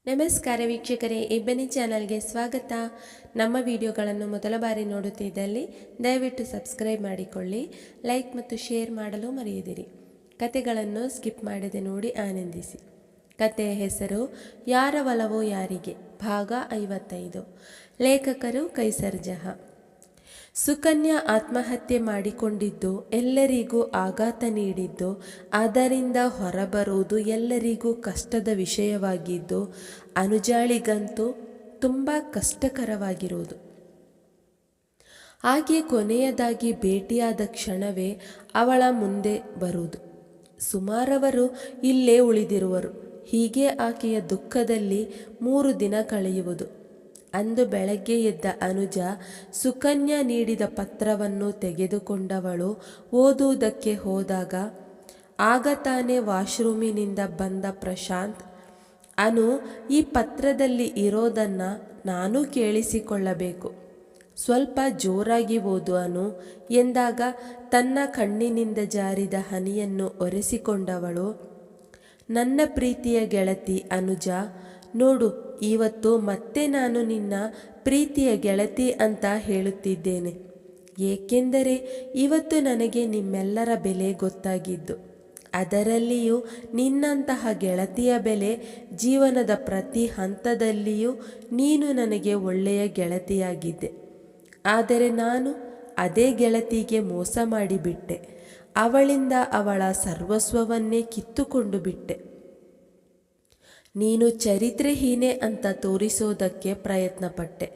ನಮಸ್ಕಾರ ವೀಕ್ಷಕರೇ, ಇಬ್ಬನಿ ಚಾನಲ್ಗೆ ಸ್ವಾಗತ. ನಮ್ಮ ವಿಡಿಯೋಗಳನ್ನು ಮೊದಲ ಬಾರಿ ನೋಡುತ್ತಿದ್ದಲ್ಲಿ ದಯವಿಟ್ಟು ಸಬ್ಸ್ಕ್ರೈಬ್ ಮಾಡಿಕೊಳ್ಳಿ, ಲೈಕ್ ಮತ್ತು ಶೇರ್ ಮಾಡಲು ಮರೆಯದಿರಿ. ಕತೆಗಳನ್ನು ಸ್ಕಿಪ್ ಮಾಡದೆ ನೋಡಿ ಆನಂದಿಸಿ. ಕತೆಯ ಹೆಸರು ಯಾರ ಒಲವೋ ಯಾರಿಗೆ, ಭಾಗ 55. ಲೇಖಕರು ಕೈಸರ್ ಜಹಾ. ಸುಕನ್ಯಾ ಆತ್ಮಹತ್ಯೆ ಮಾಡಿಕೊಂಡಿದ್ದು ಎಲ್ಲರಿಗೂ ಆಘಾತ ನೀಡಿದ್ದು, ಅದರಿಂದ ಹೊರಬರುವುದು ಎಲ್ಲರಿಗೂ ಕಷ್ಟದ ವಿಷಯವಾಗಿದ್ದು, ಅನುಜಾಳಿಗಂತೂ ತುಂಬ ಕಷ್ಟಕರವಾಗಿರುವುದು. ಆಕೆ ಕೊನೆಯದಾಗಿ ಭೇಟಿಯಾದ ಕ್ಷಣವೇ ಅವಳ ಮುಂದೆ ಬರುವುದು. ಸುಮಾರವರು ಇಲ್ಲೇ ಉಳಿದಿರುವರು. ಹೀಗೆ ಆಕೆಯ ದುಃಖದಲ್ಲಿ 3 ದಿನ ಕಳೆಯುವುದು. ಅಂದು ಬೆಳಗ್ಗೆ ಎದ್ದ ಅನುಜ ಸುಕನ್ಯಾ ನೀಡಿದ ಪತ್ರವನ್ನು ತೆಗೆದುಕೊಂಡವಳು ಓದುವುದಕ್ಕೆ ಹೋದಾಗ ಆಗ ತಾನೇ ವಾಶ್ರೂಮಿನಿಂದ ಬಂದ ಪ್ರಶಾಂತ್, ಅನು, ಈ ಪತ್ರದಲ್ಲಿ ಇರೋದನ್ನು ನಾನು ಕೇಳಿಸಿಕೊಳ್ಳಬೇಕು, ಸ್ವಲ್ಪ ಜೋರಾಗಿ ಓದು ಅನು ಎಂದಾಗ ತನ್ನ ಕಣ್ಣಿನಿಂದ ಜಾರಿದ ಹನಿಯನ್ನು ಒರೆಸಿಕೊಂಡವಳು, ನನ್ನ ಪ್ರೀತಿಯ ಗೆಳತಿ ಅನುಜ, ನೋಡು, ಇವತ್ತು ಮತ್ತೆ ನಾನು ನಿನ್ನ ಪ್ರೀತಿಯ ಗೆಳತಿ ಅಂತ ಹೇಳುತ್ತಿದ್ದೇನೆ. ಏಕೆಂದರೆ ಇವತ್ತು ನನಗೆ ನಿಮ್ಮೆಲ್ಲರ ಬೆಲೆ ಗೊತ್ತಾಗಿದ್ದು, ಅದರಲ್ಲಿಯೂ ನಿನ್ನಂತಹ ಗೆಳತಿಯ ಬೆಲೆ. ಜೀವನದ ಪ್ರತಿ ಹಂತದಲ್ಲಿಯೂ ನೀನು ನನಗೆ ಒಳ್ಳೆಯ ಗೆಳತಿಯಾಗಿದ್ದೆ. ಆದರೆ ನಾನು ಅದೇ ಗೆಳತಿಗೆ ಮೋಸ ಮಾಡಿಬಿಟ್ಟೆ. ಅವಳಿಂದ ಅವಳ ಸರ್ವಸ್ವವನ್ನೇ ಕಿತ್ತುಕೊಂಡು ಬಿಟ್ಟೆ. ನೀನು ಚರಿತ್ರೆಹೀನೆ ಅಂತ ತೋರಿಸೋದಕ್ಕೆ ಪ್ರಯತ್ನಪಟ್ಟೆ.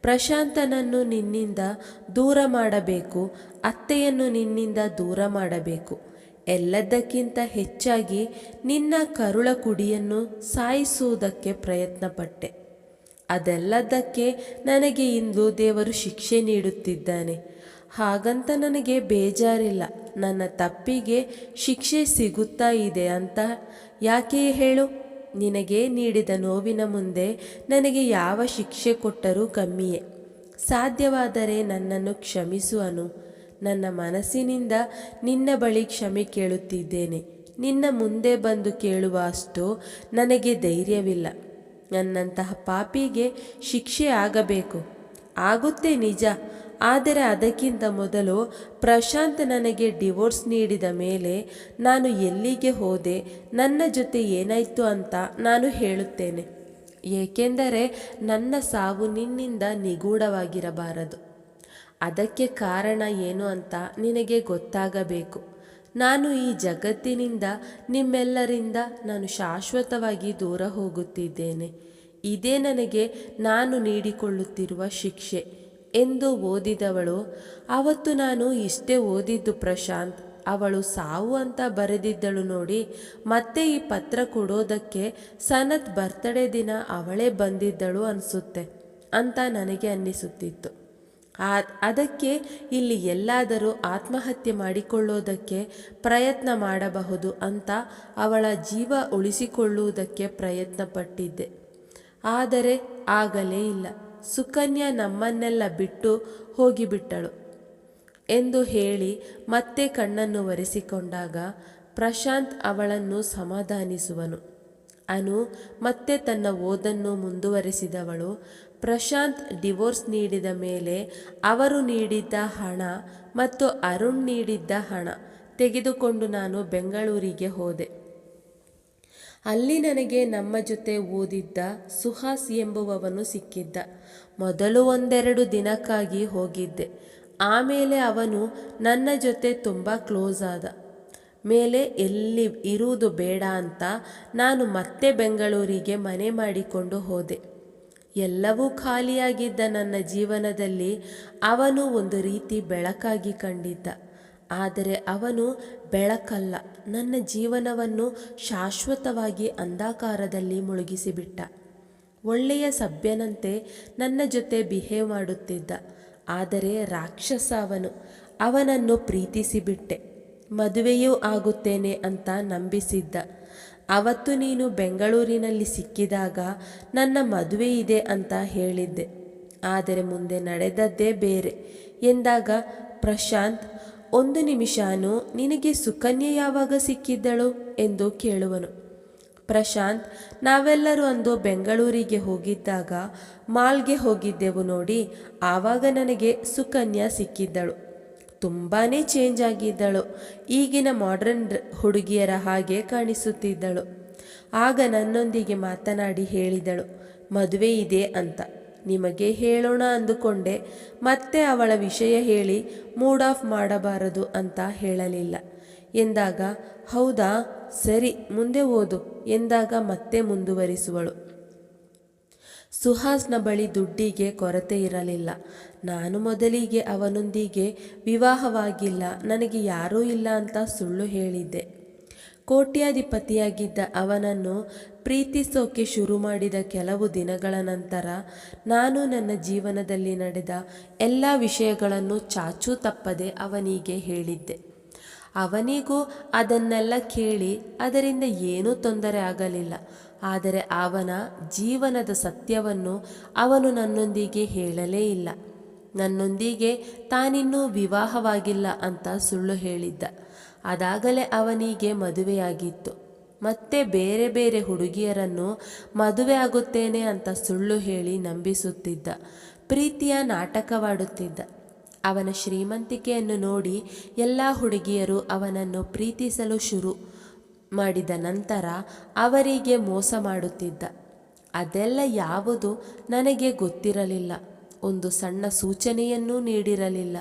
ಪ್ರಶಾಂತನನ್ನು ನಿನ್ನಿಂದ ದೂರ ಮಾಡಬೇಕು, ಅತ್ತೆಯನ್ನು ನಿನ್ನಿಂದ ದೂರ ಮಾಡಬೇಕು. ಎಲ್ಲದಕ್ಕಿಂತ ಹೆಚ್ಚಾಗಿ ನಿನ್ನ ಕರುಳ ಕುಡಿಯನ್ನು ಸಾಯಿಸುವುದಕ್ಕೆ ಪ್ರಯತ್ನಪಟ್ಟೆ. ಅದೆಲ್ಲದಕ್ಕೆ ನನಗೆ ಇಂದು ದೇವರು ಶಿಕ್ಷೆ ನೀಡುತ್ತಿದ್ದಾನೆ. ಹಾಗಂತ ನನಗೆ ಬೇಜಾರಿಲ್ಲ. ನನ್ನ ತಪ್ಪಿಗೆ ಶಿಕ್ಷೆ ಸಿಗುತ್ತಾ ಇದೆ ಅಂತ ಯಾಕೆ ಹೇಳು? ನಿನಗೆ ನೀಡಿದ ನೋವಿನ ಮುಂದೆ ನನಗೆ ಯಾವ ಶಿಕ್ಷೆ ಕೊಟ್ಟರೂ ಕಮ್ಮಿಯೇ. ಸಾಧ್ಯವಾದರೆ ನನ್ನನ್ನು ಕ್ಷಮಿಸು ಅನು. ನನ್ನ ಮನಸ್ಸಿನಿಂದ ನಿನ್ನ ಬಳಿ ಕ್ಷಮೆ ಕೇಳುತ್ತಿದ್ದೇನೆ. ನಿನ್ನ ಮುಂದೆ ಬಂದು ಕೇಳುವ ಅಷ್ಟು ನನಗೆ ಧೈರ್ಯವಿಲ್ಲ. ನನ್ನಂತಹ ಪಾಪಿಗೆ ಶಿಕ್ಷೆ ಆಗಬೇಕು. ಆಗುತ್ತೆ ನಿಜ. ಆದರೆ ಅದಕ್ಕಿಂತ ಮೊದಲು ಪ್ರಶಾಂತ್ ನನಗೆ ಡಿವೋರ್ಸ್ ನೀಡಿದ ಮೇಲೆ ನಾನು ಎಲ್ಲಿಗೆ ಹೋದೆ, ನನ್ನ ಜೊತೆ ಏನಾಯಿತು ಅಂತ ನಾನು ಹೇಳುತ್ತೇನೆ. ಏಕೆಂದರೆ ನನ್ನ ಸಾವು ನಿನ್ನಿಂದ ನಿಗೂಢವಾಗಿರಬಾರದು. ಅದಕ್ಕೆ ಕಾರಣ ಏನು ಅಂತ ನಿನಗೆ ಗೊತ್ತಾಗಬೇಕು. ನಾನು ಈ ಜಗತ್ತಿನಿಂದ, ನಿಮ್ಮೆಲ್ಲರಿಂದ ನಾನು ಶಾಶ್ವತವಾಗಿ ದೂರ ಹೋಗುತ್ತಿದ್ದೇನೆ. ಇದೇ ನನಗೆ ನಾನು ನೀಡಿಕೊಳ್ಳುತ್ತಿರುವ ಶಿಕ್ಷೆ ಎಂದು ಓದಿದವಳು, ಅವತ್ತು ನಾನು ಇಷ್ಟೇ ಓದಿದ್ದು ಪ್ರಶಾಂತ್, ಅವಳು ಸಾವು ಅಂತ ಬರೆದಿದ್ದಳು ನೋಡಿ. ಮತ್ತೆ ಈ ಪತ್ರ ಕೊಡೋದಕ್ಕೆ ಸನತ್ ಬರ್ತ್ಡೇ ದಿನ ಅವಳೇ ಬಂದಿದ್ದಳು ಅನಿಸುತ್ತೆ ಅಂತ ನನಗೆ ಅನ್ನಿಸುತ್ತಿತ್ತು. ಅದಕ್ಕೆ ಇಲ್ಲಿ ಎಲ್ಲಾದರೂ ಆತ್ಮಹತ್ಯೆ ಮಾಡಿಕೊಳ್ಳೋದಕ್ಕೆ ಪ್ರಯತ್ನ ಮಾಡಬಹುದು ಅಂತ ಅವಳ ಜೀವ ಉಳಿಸಿಕೊಳ್ಳುವುದಕ್ಕೆ ಪ್ರಯತ್ನ ಪಟ್ಟಿದ್ದೆ. ಆದರೆ ಆಗಲೇ ಇಲ್ಲ. ಸುಕನ್ಯಾ ನಮ್ಮನ್ನೆಲ್ಲ ಬಿಟ್ಟು ಹೋಗಿಬಿಟ್ಟಳು ಎಂದು ಹೇಳಿ ಮತ್ತೆ ಕಣ್ಣನ್ನು ಒರೆಸಿಕೊಂಡಾಗ ಪ್ರಶಾಂತ್ ಅವಳನ್ನು ಸಮಾಧಾನಿಸುವನು. ಅನು ಮತ್ತೆ ತನ್ನ ಓದನ್ನು ಮುಂದುವರೆಸಿದವಳು. ಪ್ರಶಾಂತ್ ಡಿವೋರ್ಸ್ ನೀಡಿದ ಮೇಲೆ ಅವರು ನೀಡಿದ್ದ ಹಣ ಮತ್ತು ಅರುಣ್ ನೀಡಿದ್ದ ಹಣ ತೆಗೆದುಕೊಂಡು ನಾನು ಬೆಂಗಳೂರಿಗೆ ಹೋದೆ. ಅಲ್ಲಿ ನನಗೆ ನಮ್ಮ ಜೊತೆ ಓದಿದ್ದ ಸುಹಾಸ್ ಎಂಬುವವನು ಸಿಕ್ಕಿದ್ದ. ಮೊದಲು 1-2 ದಿನಕ್ಕಾಗಿ ಹೋಗಿದ್ದೆ. ಆಮೇಲೆ ಅವನು ನನ್ನ ಜೊತೆ ತುಂಬ ಕ್ಲೋಸ್ ಆದ ಮೇಲೆ ಎಲ್ಲಿ ಇರುವುದು ಬೇಡ ಅಂತ ನಾನು ಮತ್ತೆ ಬೆಂಗಳೂರಿಗೆ ಮನೆ ಮಾಡಿಕೊಂಡು ಹೋದೆ. ಎಲ್ಲವೂ ಖಾಲಿಯಾಗಿದ್ದ ನನ್ನ ಜೀವನದಲ್ಲಿ ಅವನು ಒಂದು ರೀತಿ ಬೆಳಕಾಗಿ ಕಂಡಿದ್ದ. ಆದರೆ ಅವನು ಬೆಳಕಲ್ಲ, ನನ್ನ ಜೀವನವನ್ನು ಶಾಶ್ವತವಾಗಿ ಅಂಧಕಾರದಲ್ಲಿ ಮುಳುಗಿಸಿಬಿಟ್ಟ. ಒಳ್ಳೆಯ ಸಭ್ಯನಂತೆ ನನ್ನ ಜೊತೆ ಬಿಹೇವ್ ಮಾಡುತ್ತಿದ್ದ. ಆದರೆ ರಾಕ್ಷಸ ಅವನು. ಅವನನ್ನು ಪ್ರೀತಿಸಿಬಿಟ್ಟೆ. ಮದುವೆಯೂ ಆಗುತ್ತೇನೆ ಅಂತ ನಂಬಿಸಿದ್ದ. ಅವತ್ತು ನೀನು ಬೆಂಗಳೂರಿನಲ್ಲಿ ಸಿಕ್ಕಿದಾಗ ನನ್ನ ಮದುವೆ ಇದೆ ಅಂತ ಹೇಳಿದ್ದೆ. ಆದರೆ ಮುಂದೆ ನಡೆದದ್ದೇ ಬೇರೆ ಎಂದಾಗ ಪ್ರಶಾಂತ್, 1 ನಿಮಿಷನೂ ನಿನಗೆ ಸುಕನ್ಯೆ ಯಾವಾಗ ಸಿಕ್ಕಿದ್ದಳು ಎಂದು ಕೇಳುವನು. ಪ್ರಶಾಂತ್, ನಾವೆಲ್ಲರೂ ಅಂದು ಬೆಂಗಳೂರಿಗೆ ಹೋಗಿದ್ದಾಗ ಮಾಲ್ಗೆ ಹೋಗಿದ್ದೆವು ನೋಡಿ. ಆವಾಗ ನನಗೆ ಸುಕನ್ಯಾ ಸಿಕ್ಕಿದ್ದಳು. ತುಂಬಾ ಚೇಂಜ್ ಆಗಿದ್ದಳು. ಈಗಿನ ಮಾಡರ್ನ್ ಹುಡುಗಿಯರ ಹಾಗೆ ಕಾಣಿಸುತ್ತಿದ್ದಳು. ಆಗ ನನ್ನೊಂದಿಗೆ ಮಾತನಾಡಿ ಹೇಳಿದಳು, ಮದುವೆ ಇದೆ ಅಂತ. ನಿಮಗೆ ಹೇಳೋಣ ಅಂದುಕೊಂಡೆ, ಮತ್ತೆ ಅವಳ ವಿಷಯ ಹೇಳಿ ಮೂಡ್ ಆಫ್ ಮಾಡಬಾರದು ಅಂತ ಹೇಳಲಿಲ್ಲ ಎಂದಾಗ, ಹೌದಾ ಸರಿ ಮುಂದೆ ಓದು ಎಂದಾಗ ಮತ್ತೆ ಮುಂದುವರಿಸುವಳು. ಸುಹಾಸ್ನ ಬಳಿ ದುಡ್ಡಿಗೆ ಕೊರತೆ ಇರಲಿಲ್ಲ. ನಾನು ಮೊದಲಿಗೆ ಅವನೊಂದಿಗೆ ವಿವಾಹವಾಗಿಲ್ಲ, ನನಗೆ ಯಾರೂ ಇಲ್ಲ ಅಂತ ಸುಳ್ಳು ಹೇಳಿದ್ದೆ. ಕೋಟ್ಯಾಧಿಪತಿಯಾಗಿದ್ದ ಅವನನ್ನು ಪ್ರೀತಿಸೋಕೆ ಶುರು ಮಾಡಿದ ಕೆಲವು ದಿನಗಳ ನಂತರ ನಾನು ನನ್ನ ಜೀವನದಲ್ಲಿ ನಡೆದ ಎಲ್ಲ ವಿಷಯಗಳನ್ನು ಚಾಚೂ ತಪ್ಪದೆ ಅವನಿಗೆ ಹೇಳಿದ್ದೆ. ಅವನಿಗೂ ಅದನ್ನೆಲ್ಲ ಕೇಳಿ ಅದರಿಂದ ಏನೂ ತೊಂದರೆ ಆಗಲಿಲ್ಲ. ಆದರೆ ಅವನ ಜೀವನದ ಸತ್ಯವನ್ನು ಅವನು ನನ್ನೊಂದಿಗೆ ಹೇಳಲೇ ಇಲ್ಲ. ನನ್ನೊಂದಿಗೆ ತಾನಿನ್ನೂ ವಿವಾಹವಾಗಿಲ್ಲ ಅಂತ ಸುಳ್ಳು ಹೇಳಿದ್ದ. ಅದಾಗಲೇ ಅವನಿಗೆ ಮದುವೆಯಾಗಿತ್ತು. ಮತ್ತೆ ಬೇರೆ ಬೇರೆ ಹುಡುಗಿಯರನ್ನು ಮದುವೆ ಆಗುತ್ತೇನೆ ಅಂತ ಸುಳ್ಳು ಹೇಳಿ ನಂಬಿಸುತ್ತಿದ್ದ. ಪ್ರೀತಿಯ ನಾಟಕವಾಡುತ್ತಿದ್ದ. ಅವನ ಶ್ರೀಮಂತಿಕೆಯನ್ನು ನೋಡಿ ಎಲ್ಲ ಹುಡುಗಿಯರು ಅವನನ್ನು ಪ್ರೀತಿಸಲು ಶುರು ಮಾಡಿದ ನಂತರ ಅವರಿಗೆ ಮೋಸ ಮಾಡುತ್ತಿದ್ದ. ಅದೆಲ್ಲ ಯಾವುದು ನನಗೆ ಗೊತ್ತಿರಲಿಲ್ಲ. ಒಂದು ಸಣ್ಣ ಸೂಚನೆಯನ್ನೂ ನೀಡಿರಲಿಲ್ಲ.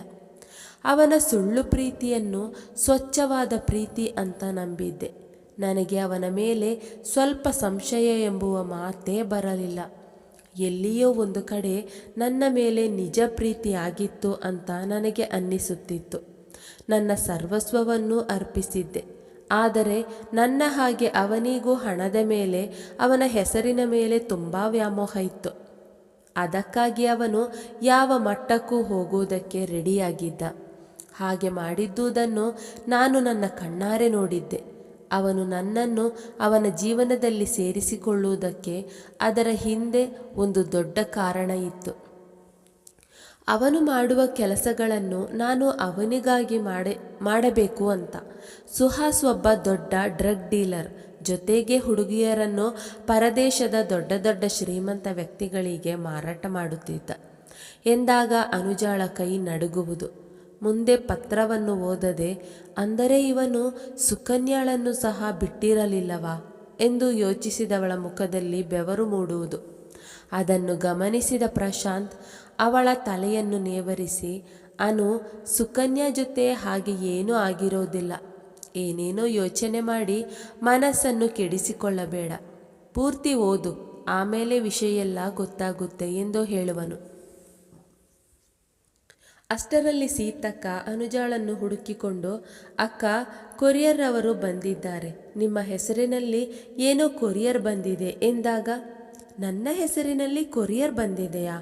ಅವನ ಸುಳ್ಳು ಪ್ರೀತಿಯನ್ನು ಸ್ವಚ್ಛವಾದ ಪ್ರೀತಿ ಅಂತ ನಂಬಿದ್ದೆ. ನನಗೆ ಅವನ ಮೇಲೆ ಸ್ವಲ್ಪ ಸಂಶಯ ಎಂಬುವ ಮಾತೇ ಬರಲಿಲ್ಲ. ಎಲ್ಲಿಯೋ ಒಂದು ಕಡೆ ನನ್ನ ಮೇಲೆ ನಿಜ ಪ್ರೀತಿ ಆಗಿತ್ತು ಅಂತ ನನಗೆ ಅನ್ನಿಸುತ್ತಿತ್ತು. ನನ್ನ ಸರ್ವಸ್ವವನ್ನು ಅರ್ಪಿಸಿದ್ದೆ. ಆದರೆ ನನ್ನ ಹಾಗೆ ಅವನಿಗೂ ಹಣದ ಮೇಲೆ, ಅವನ ಹೆಸರಿನ ಮೇಲೆ ತುಂಬ ವ್ಯಾಮೋಹ ಇತ್ತು. ಅದಕ್ಕಾಗಿ ಅವನು ಯಾವ ಮಟ್ಟಕ್ಕೂ ಹೋಗುವುದಕ್ಕೆ ರೆಡಿಯಾಗಿದ್ದ. ಹಾಗೆ ಮಾಡಿದ್ದುದನ್ನು ನಾನು ನನ್ನ ಕಣ್ಣಾರೆ ನೋಡಿದ್ದೆ. ಅವನು ನನ್ನನ್ನು ಅವನ ಜೀವನದಲ್ಲಿ ಸೇರಿಸಿಕೊಳ್ಳುವುದಕ್ಕೆ ಅದರ ಹಿಂದೆ ಒಂದು ದೊಡ್ಡ ಕಾರಣ ಇತ್ತು. ಅವನು ಮಾಡುವ ಕೆಲಸಗಳನ್ನು ನಾನು ಅವನಿಗಾಗಿ ಮಾಡಬೇಕು ಅಂತ. ಸುಹಾಸ್ ಒಬ್ಬ ದೊಡ್ಡ ಡ್ರಗ್ ಡೀಲರ್. ಜೊತೆಗೆ ಹುಡುಗಿಯರನ್ನು ಪರದೇಶದ ದೊಡ್ಡ ದೊಡ್ಡ ಶ್ರೀಮಂತ ವ್ಯಕ್ತಿಗಳಿಗೆ ಮಾರಾಟ ಮಾಡುತ್ತಿದ್ದ ಎಂದಾಗ ಅನುಜಾಳ ಕೈ ನಡುಗುವುದು. ಮುಂದೆ ಪತ್ರವನ್ನು ಓದದೆ, ಅಂದರೆ ಇವನು ಸುಕನ್ಯಾಳನ್ನು ಸಹ ಬಿಟ್ಟಿರಲಿಲ್ಲವಾ ಎಂದು ಯೋಚಿಸಿದವಳ ಮುಖದಲ್ಲಿ ಬೆವರು ಮೂಡುವುದು. ಅದನ್ನು ಗಮನಿಸಿದ ಪ್ರಶಾಂತ್ ಅವಳ ತಲೆಯನ್ನು ನೇವರಿಸಿ, ಅನು, ಸುಕನ್ಯಾ ಜೊತೆ ಹಾಗೆ ಏನೂ ಆಗಿರೋದಿಲ್ಲ. ಏನೇನೋ ಯೋಚನೆ ಮಾಡಿ ಮನಸ್ಸನ್ನು ಕೆಡಿಸಿಕೊಳ್ಳಬೇಡ. ಪೂರ್ತಿ ಓದು, ಆಮೇಲೆ ವಿಷಯ ಎಲ್ಲ ಗೊತ್ತಾಗುತ್ತೆ ಎಂದು ಹೇಳುವನು. ಅಷ್ಟರಲ್ಲಿ ಸೀತಕ್ಕ ಅನುಜಾಳನ್ನು ಹುಡುಕಿಕೊಂಡು, ಅಕ್ಕ, ಕೊರಿಯರ್ ಅವರು ಬಂದಿದ್ದಾರೆ. ನಿಮ್ಮ ಹೆಸರಿನಲ್ಲಿ ಏನೋ ಕೊರಿಯರ್ ಬಂದಿದೆ ಎಂದಾಗ, ನನ್ನ ಹೆಸರಿನಲ್ಲಿ ಕೊರಿಯರ್ ಬಂದಿದೆಯಾ?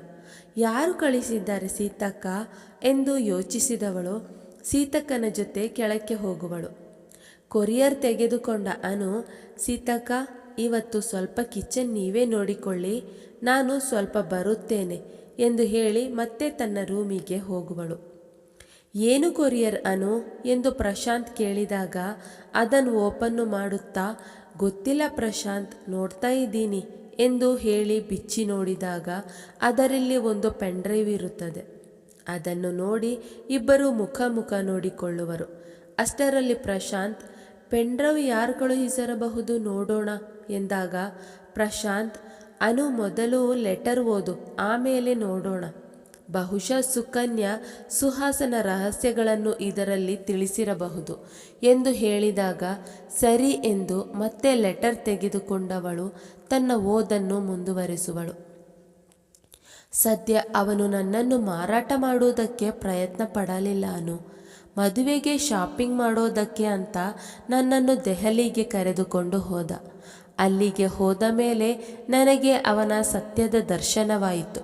ಯಾರು ಕಳಿಸಿದ್ದಾರೆ ಸೀತಕ್ಕ ಎಂದು ಯೋಚಿಸಿದವಳು ಸೀತಕ್ಕನ ಜೊತೆ ಕೆಳಕ್ಕೆ ಹೋಗುವಳು. ಕೊರಿಯರ್ ತೆಗೆದುಕೊಂಡ ಅನು, ಸೀತಕ್ಕ, ಇವತ್ತು ಸ್ವಲ್ಪ ಕಿಚನ್ ನೀವೇ ನೋಡಿಕೊಳ್ಳಿ, ನಾನು ಸ್ವಲ್ಪ ಬರುತ್ತೇನೆ ಎಂದು ಹೇಳಿ ಮತ್ತೆ ತನ್ನ ರೂಮಿಗೆ ಹೋಗುವಳು. ಏನು ಕೊರಿಯರ್ ಅನು ಎಂದು ಪ್ರಶಾಂತ್ ಕೇಳಿದಾಗ ಅದನ್ನು ಓಪನ್ನು ಮಾಡುತ್ತಾ, ಗೊತ್ತಿಲ್ಲ ಪ್ರಶಾಂತ್, ನೋಡ್ತಾ ಇದ್ದೀನಿ ಎಂದು ಹೇಳಿ ಬಿಚ್ಚಿ ನೋಡಿದಾಗ ಅದರಲ್ಲಿ ಒಂದು ಪೆನ್ಡ್ರೈವ್ ಇರುತ್ತದೆ. ಅದನ್ನು ನೋಡಿ ಇಬ್ಬರು ಮುಖ ನೋಡಿಕೊಳ್ಳುವರು. ಅಷ್ಟರಲ್ಲಿ ಪ್ರಶಾಂತ್, ಪೆನ್ಡ್ರೈವ್ ಯಾರು ಕಳುಹಿಸಿರಬಹುದು ನೋಡೋಣ ಎಂದಾಗ ಪ್ರಶಾಂತ್, ಅನು, ಮೊದಲು ಲೆಟರ್ ಓದು, ಆಮೇಲೆ ನೋಡೋಣ. ಬಹುಶಃ ಸುಕನ್ಯಾ ಸುಹಾಸನ ರಹಸ್ಯಗಳನ್ನು ಇದರಲ್ಲಿ ತಿಳಿಸಿರಬಹುದು ಎಂದು ಹೇಳಿದಾಗ ಸರಿ ಎಂದು ಮತ್ತೆ ಲೆಟರ್ ತೆಗೆದುಕೊಂಡವಳು ತನ್ನ ಓದನ್ನು ಮುಂದುವರಿಸುವಳು. ಸದ್ಯ ಅವನು ನನ್ನನ್ನು ಮಾರಾಟ ಮಾಡುವುದಕ್ಕೆ ಪ್ರಯತ್ನ ಪಡಲಿಲ್ಲ. ಅನು ಮದುವೆಗೆ ಶಾಪಿಂಗ್ ಮಾಡೋದಕ್ಕೆ ಅಂತ ನನ್ನನ್ನು ದೆಹಲಿಗೆ ಕರೆದುಕೊಂಡು ಹೋದ. ಅಲ್ಲಿಗೆ ಹೋದ ಮೇಲೆ ನನಗೆ ಅವನ ಸತ್ಯದ ದರ್ಶನವಾಯಿತು.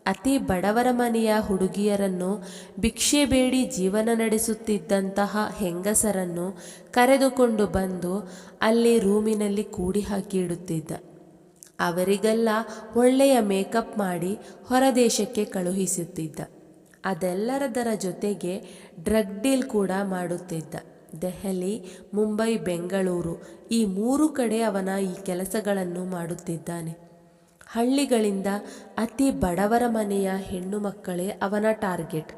ಅತಿ ಬಡವರ ಮನೆಯ ಹುಡುಗಿಯರನ್ನು, ಭಿಕ್ಷೆ ಬೇಡಿ ಜೀವನ ನಡೆಸುತ್ತಿದ್ದಂತಹ ಹೆಂಗಸರನ್ನು ಕರೆದುಕೊಂಡು ಬಂದು ಅಲ್ಲಿ ರೂಮಿನಲ್ಲಿ ಕೂಡಿ ಹಾಕಿ ಇಡುತ್ತಿದ್ದ. ಅವರಿಗೆಲ್ಲ ಒಳ್ಳೆಯ ಮೇಕಪ್ ಮಾಡಿ ಹೊರದೇಶಕ್ಕೆ ಕಳುಹಿಸುತ್ತಿದ್ದ. ಅದೆಲ್ಲದರ ಜೊತೆಗೆ ಡ್ರಗ್ ಡೀಲ್ ಕೂಡ ಮಾಡುತ್ತಿದ್ದ. ದೆಹಲಿ, ಮುಂಬೈ, ಬೆಂಗಳೂರು ಈ 3 ಕಡೆ ಅವನ ಈ ಕೆಲಸಗಳನ್ನು ಮಾಡುತ್ತಿದ್ದಾನೆ. ಹಳ್ಳಿಗಳಿಂದ ಅತಿ ಬಡವರ ಮನೆಯ ಹೆಣ್ಣು ಮಕ್ಕಳೇ ಅವನ ಟಾರ್ಗೆಟ್.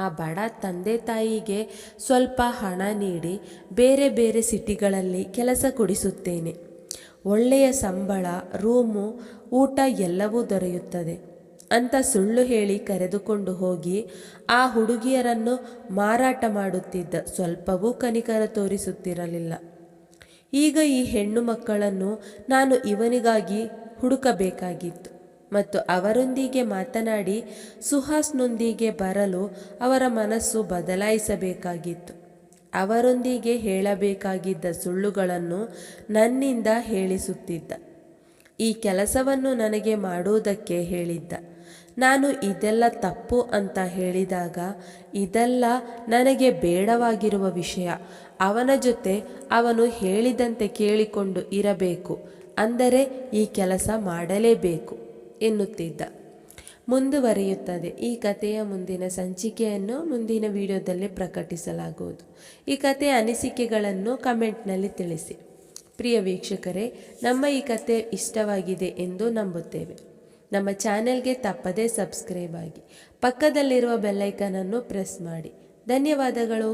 ಆ ಬಡ ತಂದೆ ತಾಯಿಗೆ ಸ್ವಲ್ಪ ಹಣ ನೀಡಿ ಬೇರೆ ಬೇರೆ ಸಿಟಿಗಳಲ್ಲಿ ಕೆಲಸ ಕೊಡಿಸುತ್ತೇನೆ. ಒಳ್ಳೆಯ ಸಂಬಳ, ರೂಮು, ಊಟ ಎಲ್ಲವೂ ದೊರೆಯುತ್ತದೆ ಅಂತ ಸುಳ್ಳು ಹೇಳಿ ಕರೆದುಕೊಂಡು ಹೋಗಿ ಆ ಹುಡುಗಿಯರನ್ನು ಮಾರಾಟ ಮಾಡುತ್ತಿದ್ದ. ಸ್ವಲ್ಪವೂ ಕನಿಕರ ತೋರಿಸುತ್ತಿರಲಿಲ್ಲ. ಈಗ ಈ ಹೆಣ್ಣು ಮಕ್ಕಳನ್ನು ನಾನು ಇವನಿಗಾಗಿ ಹುಡುಕಬೇಕಾಗಿತ್ತು ಮತ್ತು ಅವರೊಂದಿಗೆ ಮಾತನಾಡಿ ಸುಹಾಸ್ನೊಂದಿಗೆ ಬರಲು ಅವರ ಮನಸ್ಸು ಬದಲಾಯಿಸಬೇಕಾಗಿತ್ತು. ಅವರೊಂದಿಗೆ ಹೇಳಬೇಕಾಗಿದ್ದ ಸುಳ್ಳುಗಳನ್ನು ನನ್ನಿಂದ ಹೇಳಿಸುತ್ತಿದ್ದ. ಈ ಕೆಲಸವನ್ನು ನನಗೆ ಮಾಡುವುದಕ್ಕೆ ಹೇಳಿದ್ದ. ನಾನು ಇದೆಲ್ಲ ತಪ್ಪು ಅಂತ ಹೇಳಿದಾಗ ಇದೆಲ್ಲ ನನಗೆ ಬೇಡವಾಗಿರುವ ವಿಷಯ, ಅವನ ಜೊತೆ ಅವನು ಹೇಳಿದಂತೆ ಕೇಳಿಕೊಂಡು ಇರಬೇಕು, ಅಂದರೆ ಈ ಕೆಲಸ ಮಾಡಲೇಬೇಕು ಎನ್ನುತ್ತಿದ್ದ. ಮುಂದುವರಿಯುತ್ತದೆ. ಈ ಕಥೆಯ ಮುಂದಿನ ಸಂಚಿಕೆಯನ್ನು ಮುಂದಿನ ವಿಡಿಯೋದಲ್ಲಿ ಪ್ರಕಟಿಸಲಾಗುವುದು. ಈ ಕಥೆಯ ಅನಿಸಿಕೆಗಳನ್ನು ಕಮೆಂಟ್ನಲ್ಲಿ ತಿಳಿಸಿ. ಪ್ರಿಯ ವೀಕ್ಷಕರೇ, ನಮ್ಮ ಈ ಕಥೆ ಇಷ್ಟವಾಗಿದೆ ಎಂದು ನಂಬುತ್ತೇವೆ. ನಮ್ಮ ಚಾನೆಲ್ಗೆ ತಪ್ಪದೇ ಸಬ್ಸ್ಕ್ರೈಬ್ ಆಗಿ, ಪಕ್ಕದಲ್ಲಿರುವ ಬೆಲ್ಲೈಕನನ್ನು ಪ್ರೆಸ್ ಮಾಡಿ. ಧನ್ಯವಾದಗಳು.